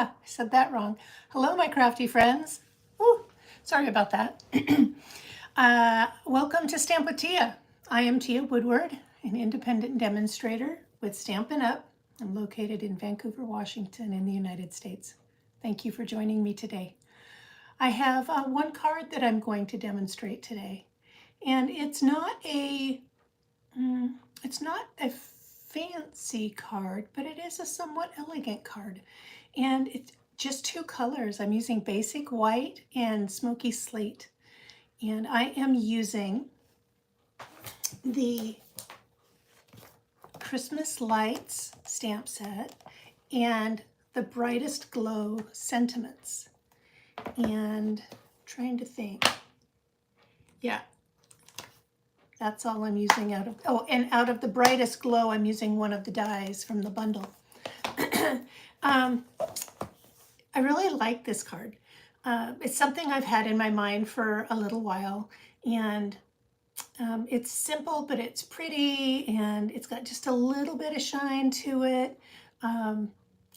I said that wrong. Hello, my crafty friends. Ooh, sorry about that. Welcome to Stamp with Teah. I am Teah Woodward, an independent demonstrator with Stampin' Up. I'm located in Vancouver, Washington in the United States. Thank you for joining me today. I have one card that I'm going to demonstrate today, and it's not a fancy card, but it is a somewhat elegant card. And it's just two colors. I'm using basic white and smoky slate. And I am using the Christmas Lights stamp set and the Brightest Glow sentiments. And trying to think. Yeah, that's all I'm using out of, oh, and out of the Brightest Glow, I'm using one of the dies from the bundle. I really like this card. It's something I've had in my mind for a little while, and it's simple, but it's pretty, and it's got just a little bit of shine to it.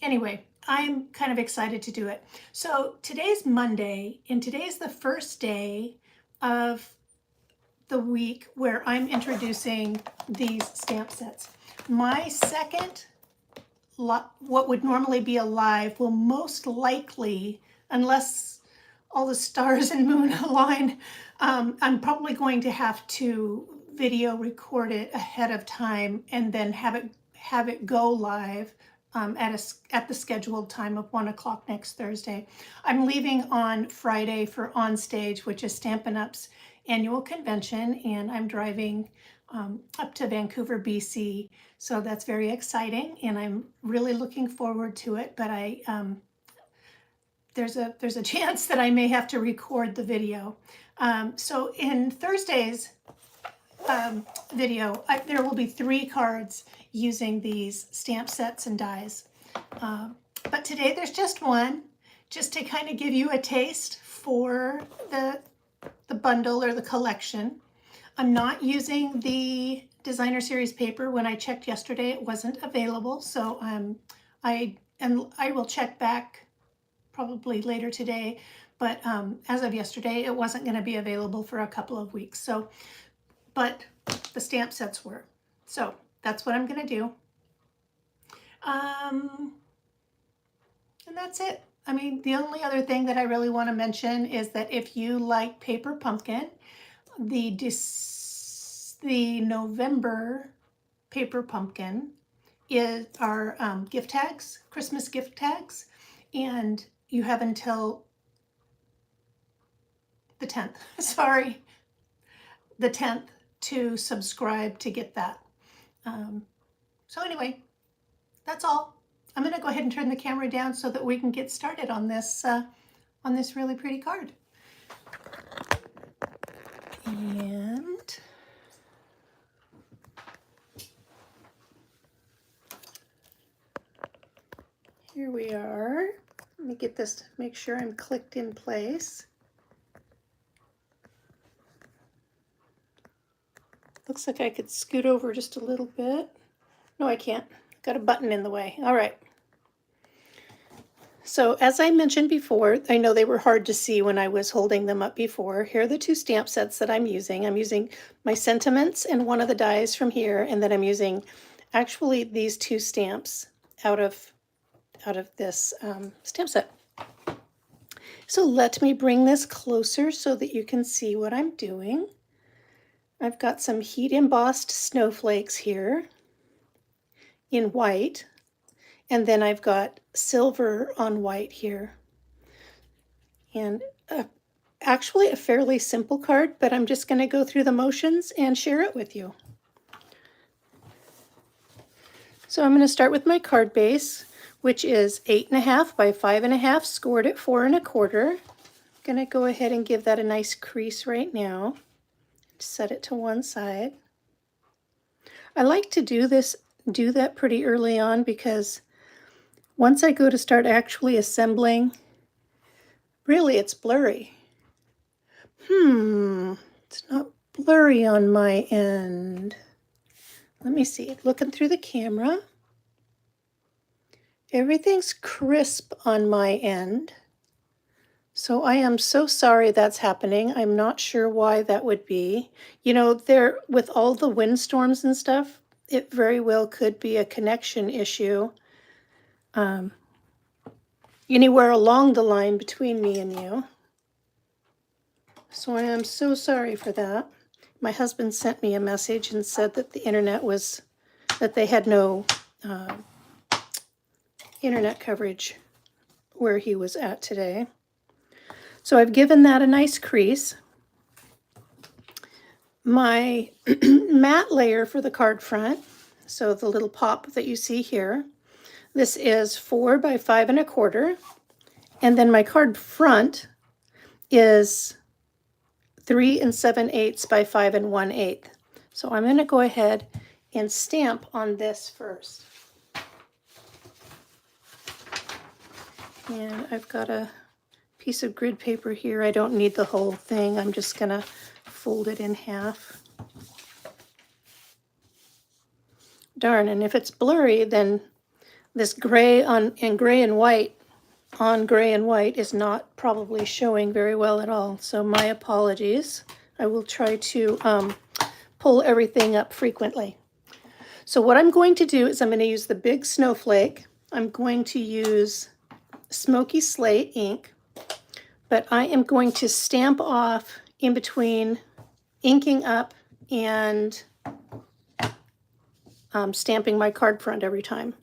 Anyway, I'm kind of excited to do it. So today's Monday, and today's the first day of the week where I'm introducing these stamp sets. My second, what would normally be a live, will most likely, unless all the stars and moon align, I'm probably going to have to video record it ahead of time and then have it go live at the scheduled time of 1 o'clock next Thursday. I'm leaving on Friday for On Stage, which is Stampin' Up's annual convention, and I'm driving up to Vancouver, BC. So that's very exciting, and I'm really looking forward to it. But there's a chance that I may have to record the video. So in Thursday's video, there will be 3 cards using these stamp sets and dies. But today there's just one, just to kind of give you a taste for the bundle or the collection. I'm not using the designer series paper. When I checked yesterday, it wasn't available. So I will check back probably later today. But as of yesterday, it wasn't going to be available for a couple of weeks. So, but the stamp sets were. So that's what I'm going to do. And that's it. I mean, the only other thing that I really want to mention is that if you like Paper Pumpkin, the November Paper Pumpkin is our gift tags, Christmas gift tags, and you have until the 10th, sorry, the 10th to subscribe to get that. So anyway, that's all. I'm going to go ahead and turn the camera down so that we can get started on this really pretty card. And here we are. Let me get this, make sure I'm clicked in place. Looks like I could scoot over just a little bit. No, I can't. Got a button in the way. All right. So as I mentioned before, I know they were hard to see when I was holding them up before. Here are the 2 stamp sets that I'm using. I'm using my sentiments and one of the dies from here, and then I'm using actually these 2 stamps out of this stamp set. So let me bring this closer so that you can see what I'm doing. I've got some heat embossed snowflakes here in white, and then I've got silver on white here. And actually a fairly simple card, but I'm just going to go through the motions and share it with you. So I'm going to start with my card base, which is 8.5 by 5.5, scored at 4 1/4. I'm going to go ahead and give that a nice crease right now. Set it to one side. I like to do that pretty early on, because once I go to start actually assembling, really it's blurry. It's not blurry on my end. Let me see, looking through the camera. Everything's crisp on my end. So I am so sorry that's happening. I'm not sure why that would be. You know, there with all the windstorms and stuff, it very well could be a connection issue anywhere along the line between me and you. So I am so sorry for that. My husband sent me a message and said that the internet was, that they had no internet coverage where he was at today. So I've given that a nice crease. My matte layer for the card front, so the little pop that you see here, this is 4 by 5 1/4, and then my card front is 3 7/8 by 5 1/8. So I'm going to go ahead and stamp on this first. And I've got a piece of grid paper here. I don't need the whole thing. I'm just going to fold it in half. Darn, and if it's blurry, then this gray and gray and white on gray and white is not probably showing very well at all. So my apologies. I will try to pull everything up frequently. So what I'm going to do is I'm going to use the big snowflake. I'm going to use smoky slate ink, but I am going to stamp off in between inking up and stamping my card front every time.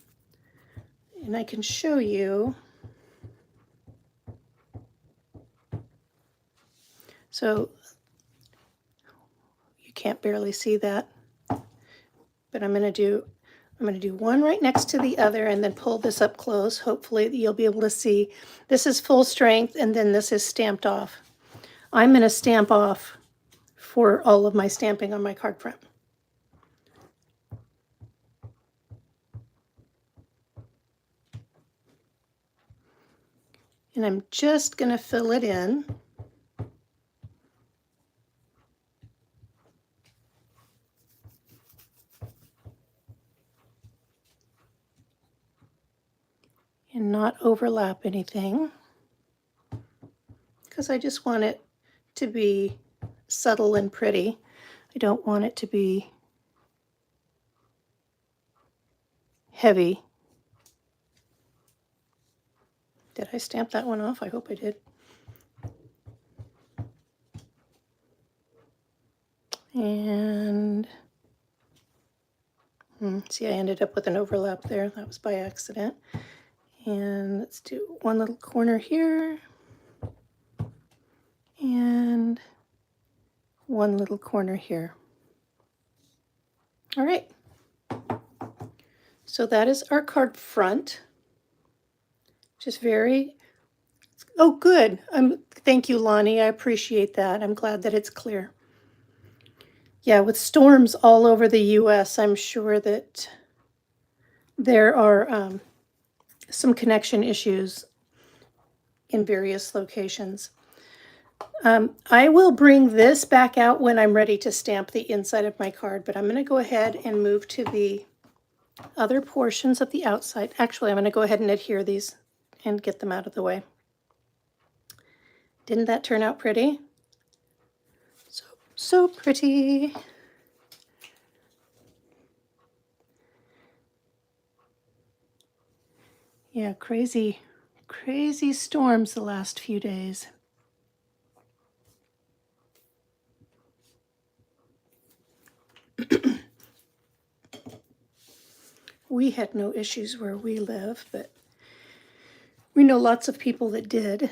And I can show you. So you can't barely see that, but I'm going to do one right next to the other and then pull this up close. Hopefully you'll be able to see. This is full strength and then this is stamped off. I'm going to stamp off for all of my stamping on my card front. And I'm just going to fill it in. And not overlap anything, because I just want it to be subtle and pretty. I don't want it to be heavy. Did I stamp that one off? I hope I did. And see, I ended up with an overlap there. That was by accident. And let's do one little corner here and one little corner here. All right. So that is our card front. Just very, oh, good. Thank you, Lonnie. I appreciate that. I'm glad that it's clear. Yeah, with storms all over the U.S., I'm sure that there are some connection issues in various locations. I will bring this back out when I'm ready to stamp the inside of my card, but I'm going to go ahead and move to the other portions of the outside. Actually, I'm going to go ahead and adhere these and get them out of the way. Didn't that turn out pretty? So pretty. Yeah, crazy storms the last few days. We had no issues where we live, but we know lots of people that did.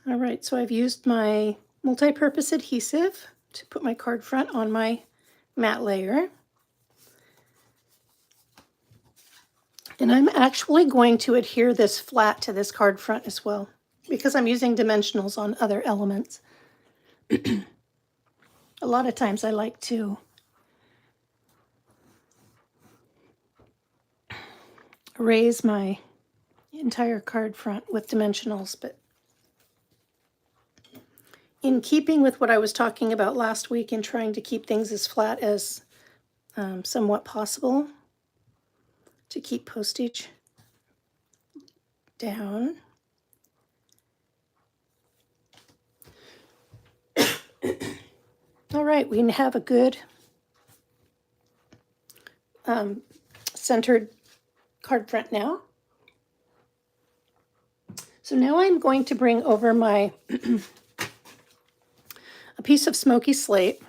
All right, so I've used my multi-purpose adhesive to put my card front on my matte layer. And I'm actually going to adhere this flat to this card front as well, because I'm using dimensionals on other elements. A lot of times I like to raise my entire card front with dimensionals, but in keeping with what I was talking about last week and trying to keep things as flat as somewhat possible to keep postage down. All right, we have a good centered card front now. So now I'm going to bring over my a piece of smoky slate,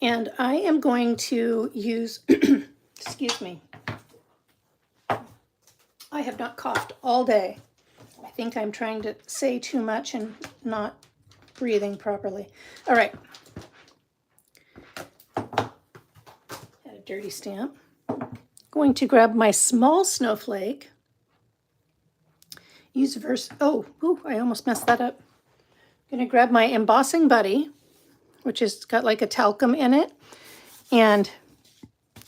and I am going to use, excuse me, I have not coughed all day. I think I'm trying to say too much and not breathing properly. All right. Had a dirty stamp. Going to grab my small snowflake. Use I almost messed that up. I'm going to grab my embossing buddy, which has got like a talcum in it, and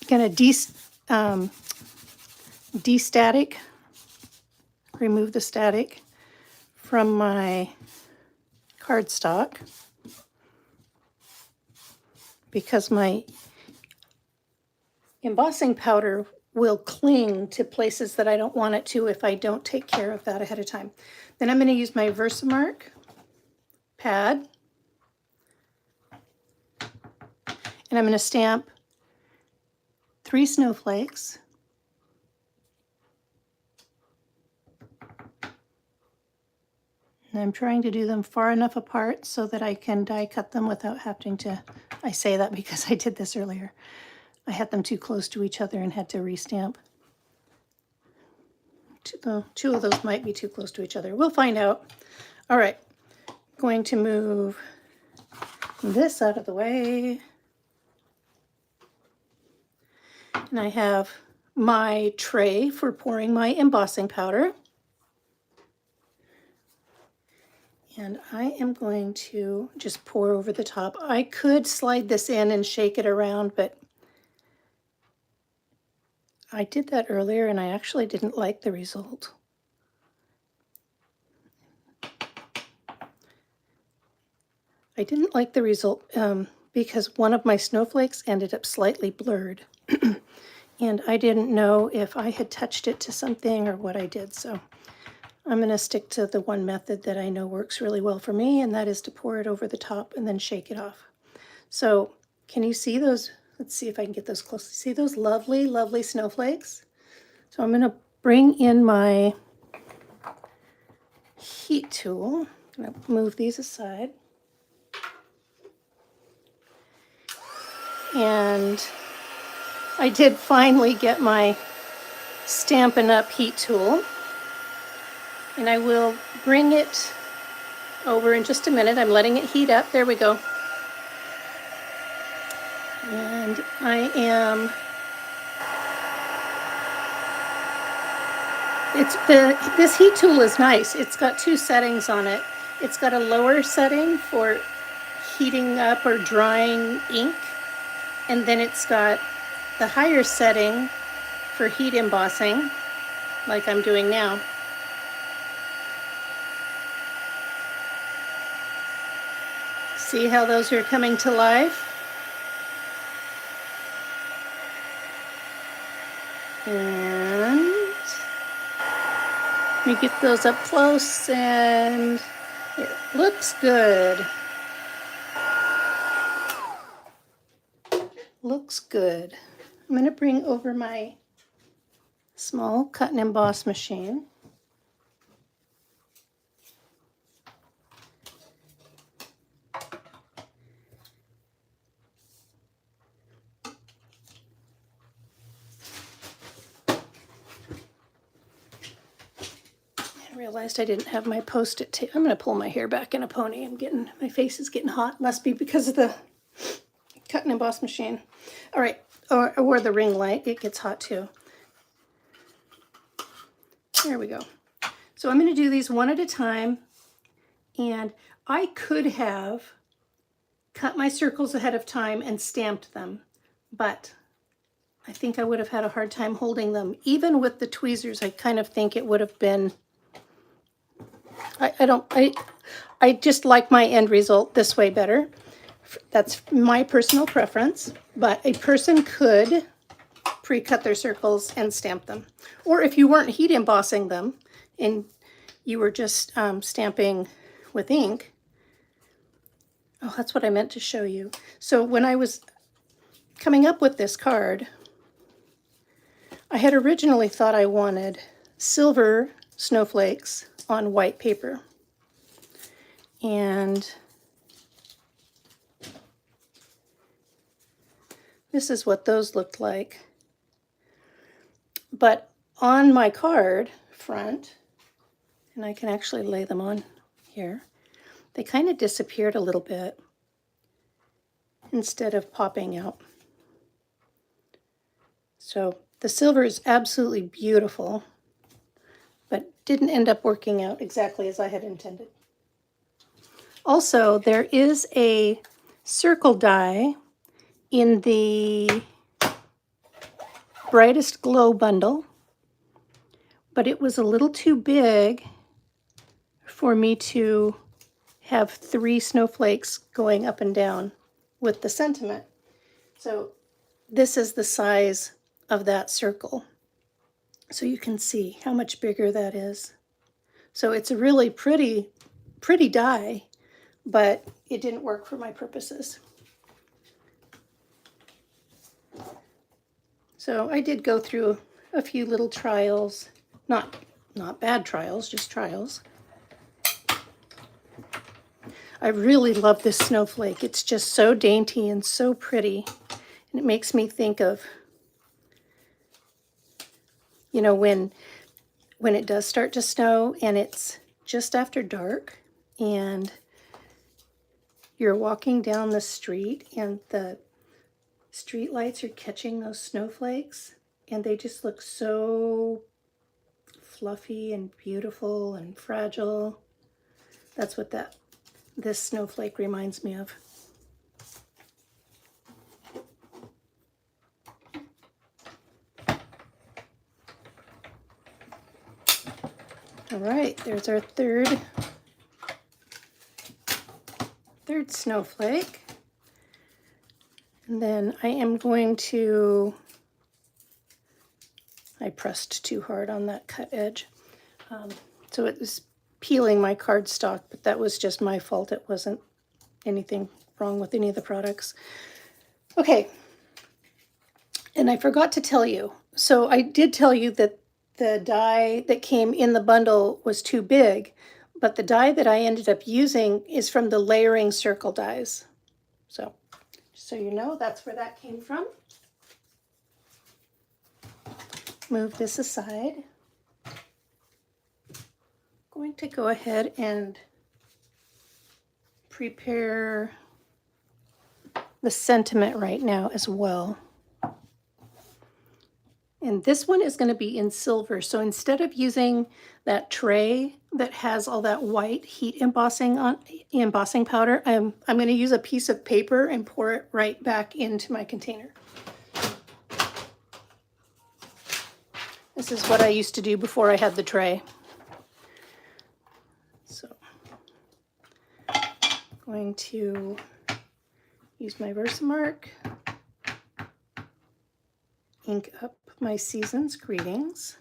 going to de-static, remove the static from my cardstock because my embossing powder will cling to places that I don't want it to if I don't take care of that ahead of time. Then I'm going to use my Versamark pad, and I'm going to stamp 3 snowflakes. And I'm trying to do them far enough apart so that I can die cut them without having to, I say that because I did this earlier. I had them too close to each other and had to restamp. Two of those might be too close to each other. We'll find out. All right, going to move this out of the way. And I have my tray for pouring my embossing powder. And I am going to just pour over the top. I could slide this in and shake it around, but I did that earlier and I actually didn't like the result. I didn't like the result because one of my snowflakes ended up slightly blurred. And I didn't know if I had touched it to something or what I did. So I'm going to stick to the one method that I know works really well for me, and that is to pour it over the top and then shake it off. So can you see those? Let's see if I can get those close. See those lovely, lovely snowflakes? So I'm going to bring in my heat tool. I'm going to move these aside. And I did finally get my Stampin' Up! Heat tool. And I will bring it over in just a minute. I'm letting it heat up. There we go. And I am, this heat tool is nice. It's got 2 settings on it. It's got a lower setting for heating up or drying ink. And then it's got the higher setting for heat embossing, like I'm doing now. See how those are coming to life? And let me get those up close, and it looks good. Looks good. I'm going to bring over my small cut and emboss machine. I realized I didn't have my Post-it tape. I'm going to pull my hair back in a pony. My face is getting hot. Must be because of the cut and emboss machine. All right, or the ring light. It gets hot too. There we go. So I'm going to do these one at a time, and I could have cut my circles ahead of time and stamped them, but I think I would have had a hard time holding them. Even with the tweezers, I kind of think it would have been I just like my end result this way better. That's my personal preference, but a person could pre-cut their circles and stamp them. Or if you weren't heat embossing them and you were just stamping with ink. Oh, that's what I meant to show you. So when I was coming up with this card, I had originally thought I wanted silver snowflakes on white paper. And this is what those looked like. But on my card front, and I can actually lay them on here, they kind of disappeared a little bit instead of popping out. So the silver is absolutely beautiful, but didn't end up working out exactly as I had intended. Also, there is a circle die in the Brightest Glow bundle, but it was a little too big for me to have 3 snowflakes going up and down with the sentiment. So this is the size of that circle. So you can see how much bigger that is. So it's a really pretty die, but it didn't work for my purposes. So I did go through a few little trials, not bad trials, just trials. I really love this snowflake. It's just so dainty and so pretty. And it makes me think of, you know, when it does start to snow and it's just after dark and you're walking down the street and the street lights are catching those snowflakes and they just look so fluffy and beautiful and fragile. That's what this snowflake reminds me of. All right, there's our third snowflake. And then I am going to, I pressed too hard on that cut edge. So it was peeling my cardstock, but that was just my fault. It wasn't anything wrong with any of the products. Okay, and I forgot to tell you. So I did tell you that the die that came in the bundle was too big, but the die that I ended up using is from the layering circle dies. So just so you know, that's where that came from. Move this aside. I'm going to go ahead and prepare the sentiment right now as well. And this one is going to be in silver. So instead of using that tray that has all that white heat embossing powder, I'm going to use a piece of paper and pour it right back into my container. This is what I used to do before I had the tray. So I'm going to use my Versamark, ink up my Season's Greetings.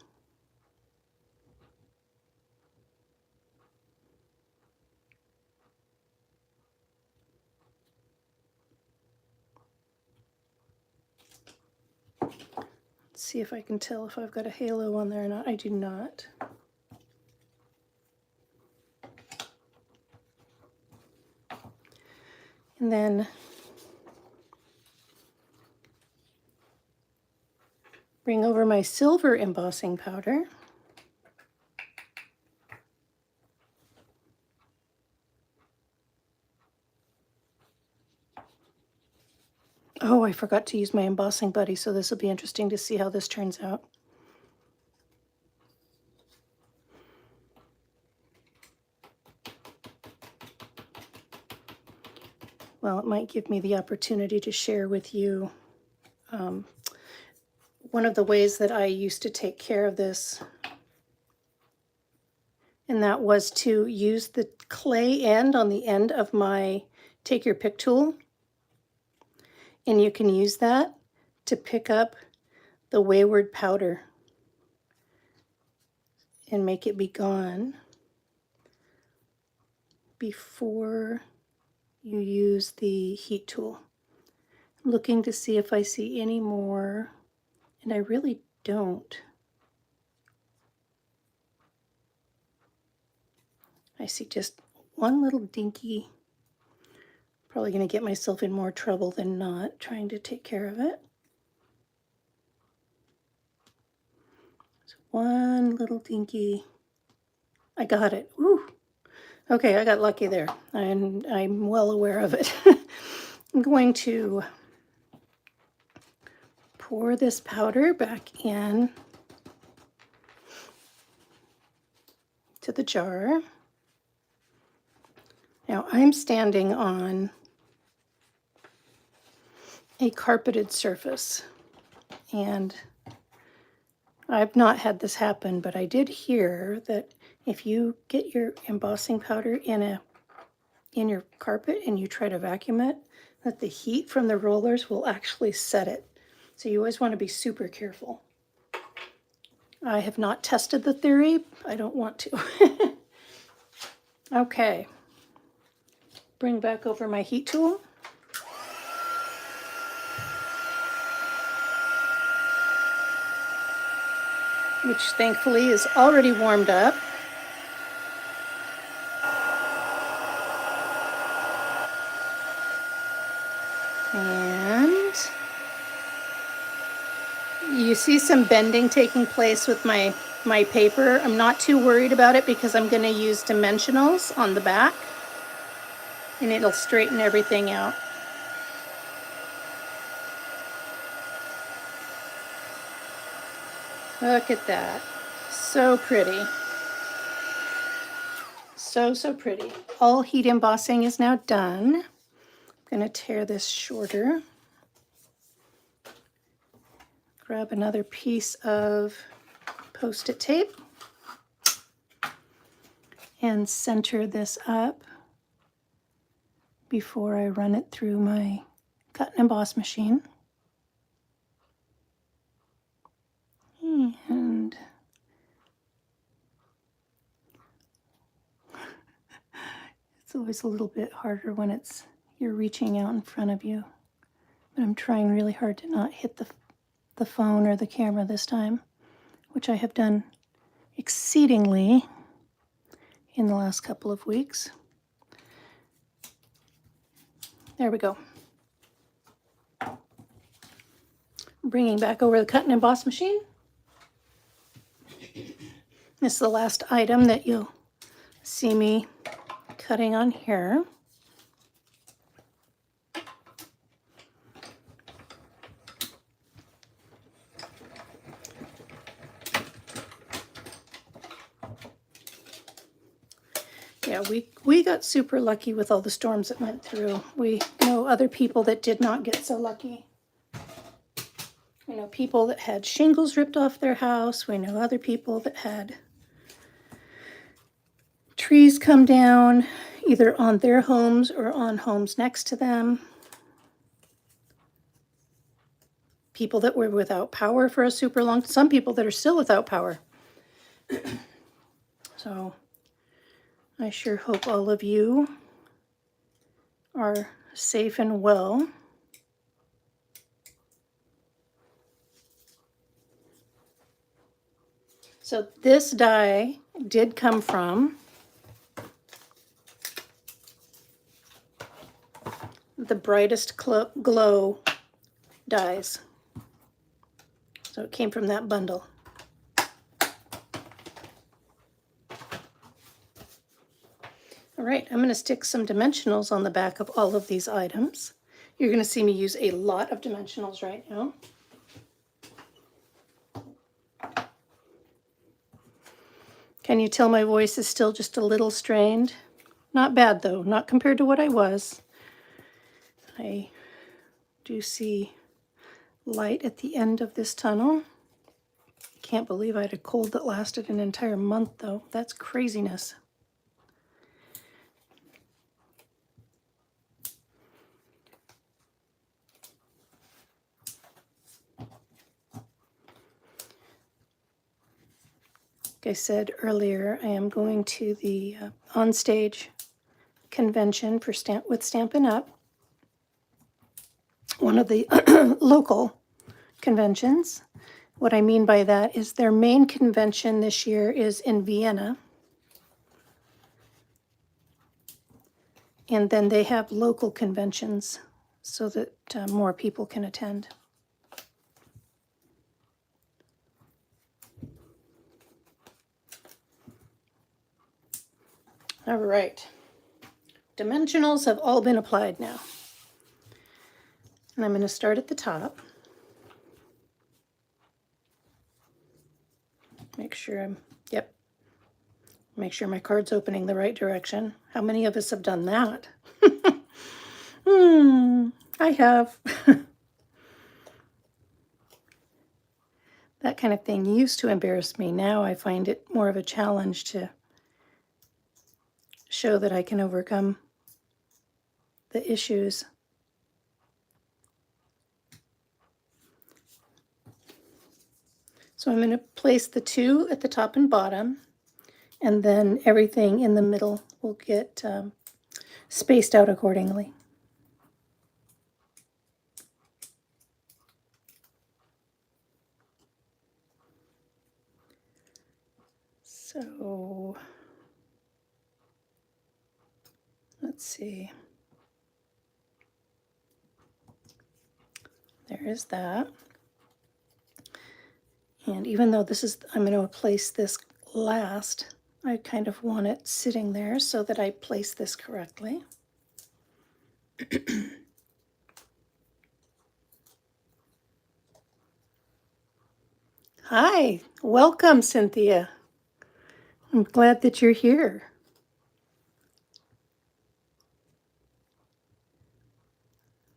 Let's see if I can tell if I've got a halo on there or not. I do not. And then bring over my silver embossing powder. Oh, I forgot to use my embossing buddy, so this will be interesting to see how this turns out. Well, it might give me the opportunity to share with you one of the ways that I used to take care of this and that was to use the clay end on the end of my Take Your Pick tool, and you can use that to pick up the wayward powder and make it be gone before you use the heat tool. I'm looking to see if I see any more, and I really don't. I see just one little dinky. Probably going to get myself in more trouble than not trying to take care of it. So one little dinky. I got it. Ooh. Okay, I got lucky there, and I'm well aware of it. I'm going to pour this powder back in to the jar. Now I'm standing on a carpeted surface, and I've not had this happen, but I did hear that if you get your embossing powder in your carpet and you try to vacuum it, that the heat from the rollers will actually set it. So you always want to be super careful. I have not tested the theory. I don't want to. Okay. Bring back over my heat tool. Which thankfully is already warmed up. And you see some bending taking place with my paper. I'm not too worried about it because I'm going to use dimensionals on the back, and it'll straighten everything out. Look at that. So pretty. So pretty. All heat embossing is now done. I'm going to tear this shorter. Grab another piece of Post-it tape and center this up before I run it through my cut and emboss machine. And it's always a little bit harder when you're reaching out in front of you. But I'm trying really hard to not hit the phone or the camera this time, which I have done exceedingly in the last couple of weeks. There we go. Bringing back over the cut and emboss machine. This is the last item that you'll see me cutting on here. Yeah, we got super lucky with all the storms that went through. We know other people that did not get so lucky. We know people that had shingles ripped off their house. We know other people that had trees come down, either on their homes or on homes next to them. People that were without power for a super long time. Some people that are still without power. So I sure hope all of you are safe and well. So this die did come from the Brightest Glow dies. So it came from that bundle. All right, I'm going to stick some dimensionals on the back of all of these items. You're going to see me use a lot of dimensionals right now. Can you tell my voice is still just a little strained? Not bad though, not compared to what I was. I do see light at the end of this tunnel. Can't believe I had a cold that lasted an entire month, though. That's craziness. Like I said earlier, I am going to the onstage convention for with Stampin' Up, one of the local conventions. What I mean by that is their main convention this year is in Vienna. And then they have local conventions so that more people can attend. All right. Dimensionals have all been applied now. And I'm going to start at the top. Make sure make sure my card's opening the right direction. How many of us have done that? I have. That kind of thing used to embarrass me. Now I find it more of a challenge to show that I can overcome the issues. So I'm going to place the 2 at the top and bottom, and then everything in the middle will get spaced out accordingly. So let's see. There is that. And even though this is, I'm going to place this last, I kind of want it sitting there so that I place this correctly. Hi, welcome, Cynthia. I'm glad that you're here.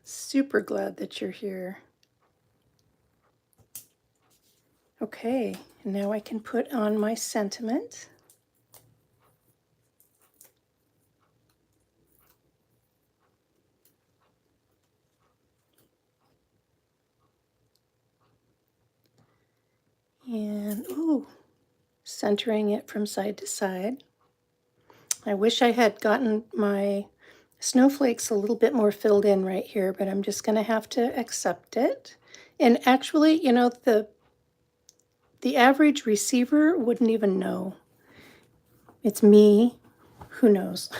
Super glad that you're here. Okay, now I can put on my sentiment. And, ooh, centering it from side to side. I wish I had gotten my snowflakes a little bit more filled in right here, but I'm just going to have to accept it. And actually, you know, the average receiver wouldn't even know. It's me who knows.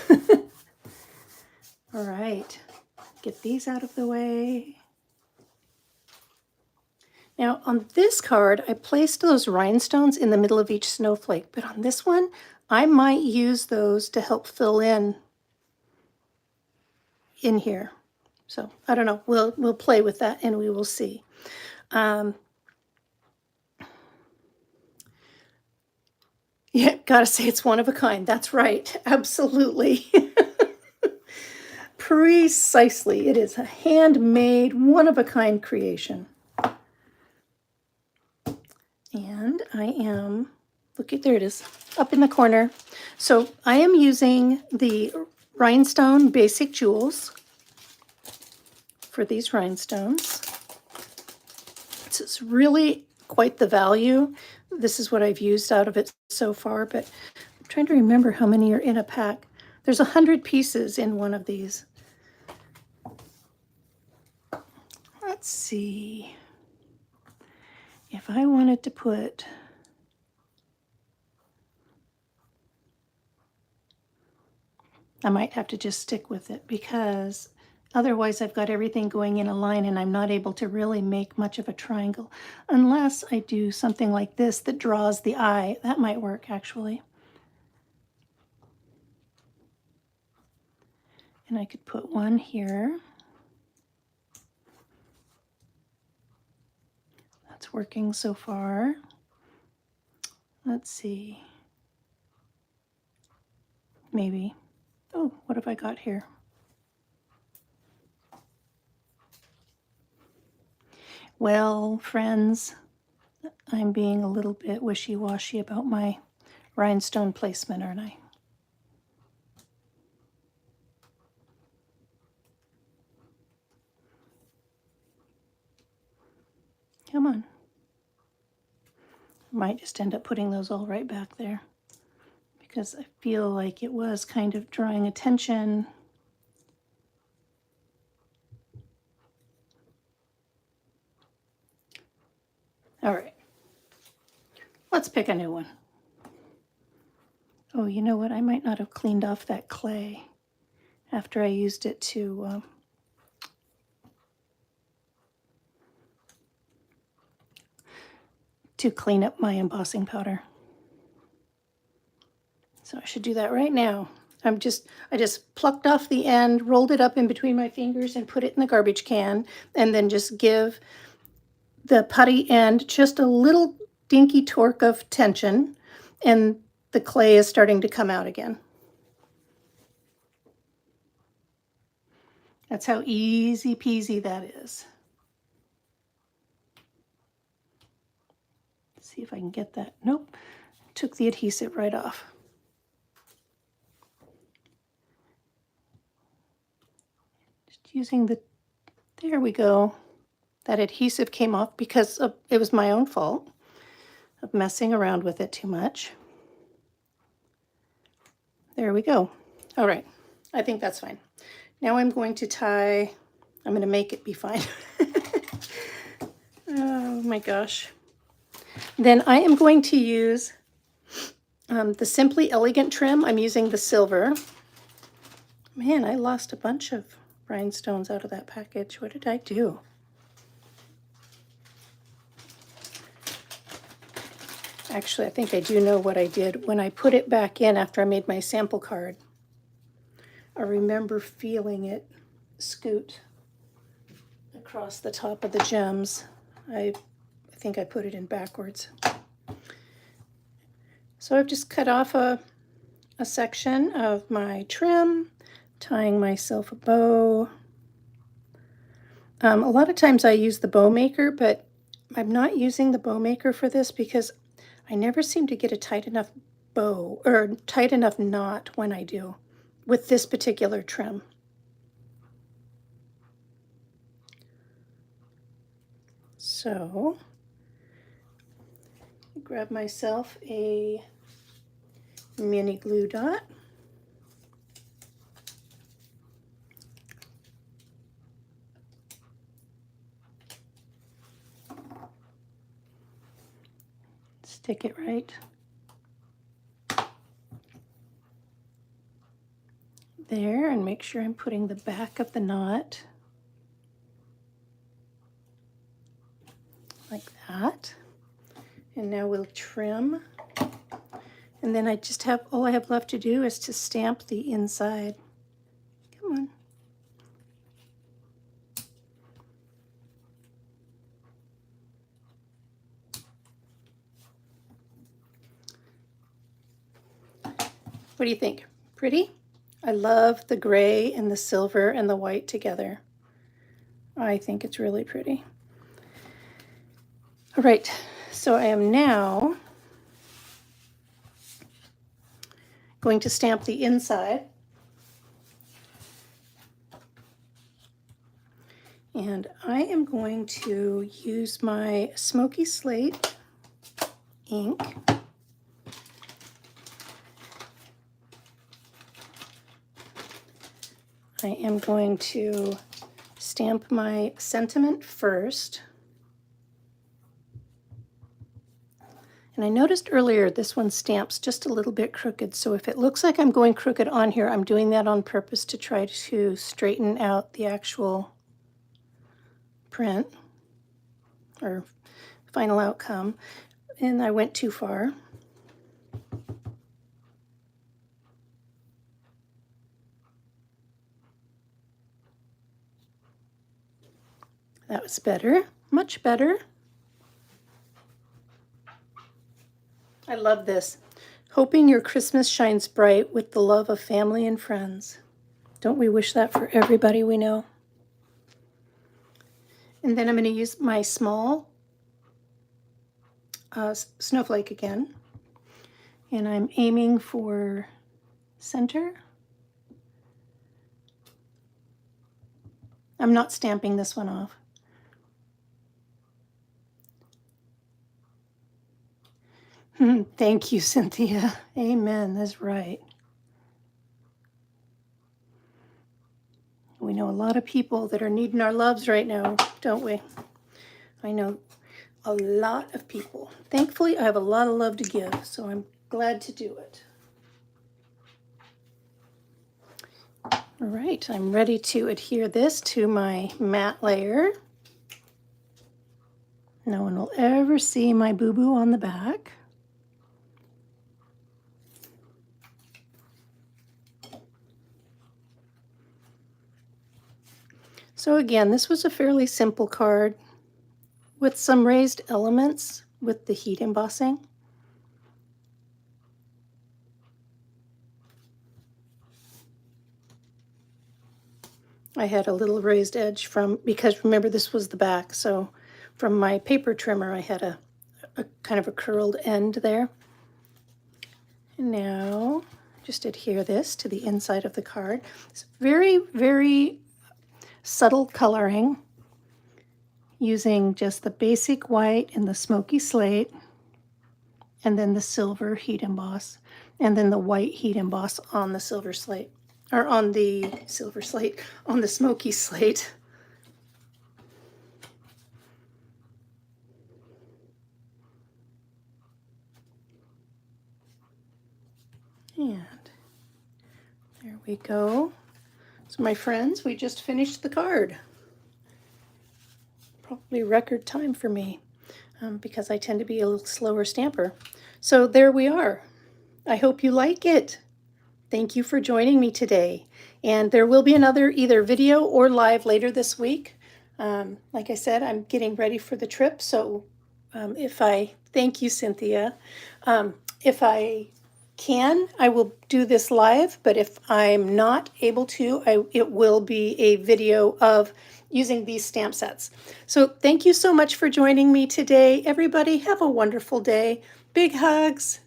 All right, get these out of the way. Now on this card, I placed those rhinestones in the middle of each snowflake, but on this one, I might use those to help fill in here. So I don't know, we'll play with that and we will see. Yeah, gotta say it's one of a kind. That's right, absolutely. Precisely, it is a handmade, one-of-a-kind creation. And I am, look at, there it is, up in the corner. So I am using the rhinestone basic jewels for these rhinestones. It's really quite the value. This is what I've used out of it so far, but I'm trying to remember how many are in a pack. There's 100 pieces in one of these. Let's see. If I wanted to put, I might have to just stick with it because otherwise I've got everything going in a line and I'm not able to really make much of a triangle unless I do something like this that draws the eye. That might work actually. And I could put one here. That's working so far. Let's see. Maybe. Oh, what have I got here? Well, friends, I'm being a little bit wishy-washy about my rhinestone placement, aren't I? Come on. I might just end up putting those all right back there because I feel like it was kind of drawing attention. All right. Let's pick a new one. Oh, you know what? I might not have cleaned off that clay after I used it to clean up my embossing powder. So I should do that right now. I just plucked off the end, rolled it up in between my fingers and put it in the garbage can, and then just give the putty end just a little dinky torque of tension, and the clay is starting to come out again. That's how easy peasy that is. Let's see if I can get that. Nope, took the adhesive right off. Just using the, there we go. That adhesive came off because it was my own fault of messing around with it too much. There we go. All right, I think that's fine. Now I'm going to tie, I'm going to make it be fine. Oh my gosh. Then I am going to use the Simply Elegant trim. I'm using the silver. Man, I lost a bunch of rhinestones out of that package. What did I do? Actually, I think I do know what I did. When I put it back in after I made my sample card, I remember feeling it scoot across the top of the gems. I think I put it in backwards. So I've just cut off a section of my trim, tying myself a bow. A lot of times I use the bow maker, but I'm not using the bow maker for this because I never seem to get a tight enough bow or tight enough knot when I do with this particular trim. So grab myself a mini glue dot. Stick it right there and make sure I'm putting the back of the knot like that. And now we'll trim. And then I just have, all I have left to do is to stamp the inside. Come on. What do you think? Pretty? I love the gray and the silver and the white together. I think it's really pretty. All right, so I am now going to stamp the inside. And I am going to use my Smoky Slate ink. I am going to stamp my sentiment first. And I noticed earlier this one stamps just a little bit crooked, so if it looks like I'm going crooked on here, I'm doing that on purpose to try to straighten out the actual print or final outcome. And I went too far. That was better, much better. I love this. Hoping your Christmas shines bright with the love of family and friends. Don't we wish that for everybody we know? And then I'm going to use my small snowflake again. And I'm aiming for center. I'm not stamping this one off. Thank you, Cynthia. Amen. That's right. We know a lot of people that are needing our loves right now, don't we? I know a lot of people. Thankfully, I have a lot of love to give, so I'm glad to do it. All right, I'm ready to adhere this to my matte layer. No one will ever see my boo-boo on the back. So again, this was a fairly simple card with some raised elements with the heat embossing. I had a little raised edge because remember this was the back, so from my paper trimmer I had a kind of a curled end there. And now just adhere this to the inside of the card. It's very, very subtle coloring using just the basic white and the smoky slate, and then the silver heat emboss, and then the white heat emboss on the silver slate, or on the silver slate, on the smoky slate. And there we go. So my friends, we just finished the card. Probably record time for me because I tend to be a little slower stamper. So there we are. I hope you like it. Thank you for joining me today. And there will be another either video or live later this week. Like I said, I'm getting ready for the trip. So thank you, Cynthia. If I can, I will do this live, but if I'm not able to, it will be a video of using these stamp sets. So thank you so much for joining me today. Everybody have a wonderful day. Big hugs.